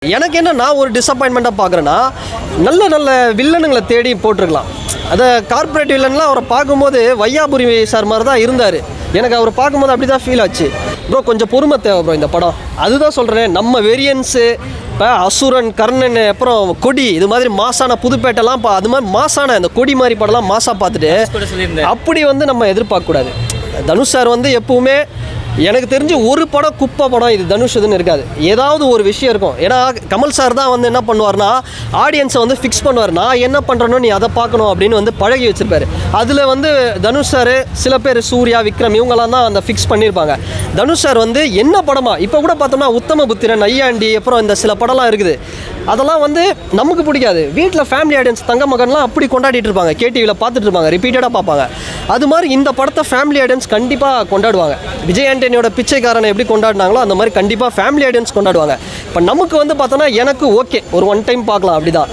எனக்கு என்ன நான் ஒரு டிசப்பாயின்மெண்ட்டாக பார்க்குறேன்னா நல்ல வில்லனுங்களை தேடி போட்டிருக்கலாம். அதை கார்ப்பரேட் வில்லன்லாம் அவரை பார்க்கும்போது வையாபுரி சார் மாதிரி தான் இருந்தார். எனக்கு அவர் பார்க்கும்போது அப்படி தான் ஃபீல் ஆச்சு. ப்ரோ கொஞ்சம் பொறுமை தேவை ப்ரோ இந்த படம். அதுதான் சொல்கிறேன், நம்ம வெரியன்ஸு இப்போ அசுரன், கர்ணன், அப்புறம் கொடி, இது மாதிரி மாசான புதுப்பேட்டைலாம் அது மாதிரி மாசான இந்த கொடி மாதிரி படம்லாம் மாசாக பார்த்துட்டு அப்படி நம்ம எதிர்பார்க்கக்கூடாது. தனுஷ் சார் எப்பவுமே எனக்கு தெரிஞ்சு ஒரு படம் குப்பை படம் இது தனுஷ் இதுன்னு இருக்காது. ஏதாவது ஒரு விஷயம் இருக்கும். ஏன்னா கமல் சார் தான் என்ன பண்ணுவார்னா ஆடியன்ஸை ஃபிக்ஸ் பண்ணுவார். நான் என்ன பண்ணுறேனோ நீ அதை பார்க்கணும் அப்படின்னு பழகி வச்சுருப்பாரு. அதில் தனுஷ் சார், சில பேர் சூர்யா, விக்ரம் இவங்கெல்லாம் தான் அந்த ஃபிக்ஸ் பண்ணியிருப்பாங்க. தனுஷ் சார் என்ன படமா இப்போ கூட பார்த்தோம்னா உத்தம புத்திரன், நையாண்டி, அப்புறம் இந்த சில படம்லாம் இருக்குது. அதெல்லாம் நமக்கு பிடிக்காது. வீட்டில் ஃபேமிலி ஆடியன்ஸ் தங்க மகன்லாம் அப்படி கொண்டாடிட்டு இருப்பாங்க, கேடிவியில் பார்த்துட்டு இருப்பாங்க, ரிப்பீட்டடாக பார்ப்பாங்க. அது மாதிரி இந்த படத்தை ஃபேமிலி ஆடியன்ஸ் கண்டிப்பாக கொண்டாடுவாங்க. விஜய் ஆண்டனியோட பிச்சைக்காரனை எப்படி கொண்டாடினாங்களோ அந்த மாதிரி கண்டிப்பாக ஃபேமிலி ஆடியன்ஸ் கொண்டாடுவாங்க. இப்போ நமக்கு பார்த்தோன்னா எனக்கு ஓகே, ஒரு ஒன் டைம் பார்க்கலாம் அப்படி தான்.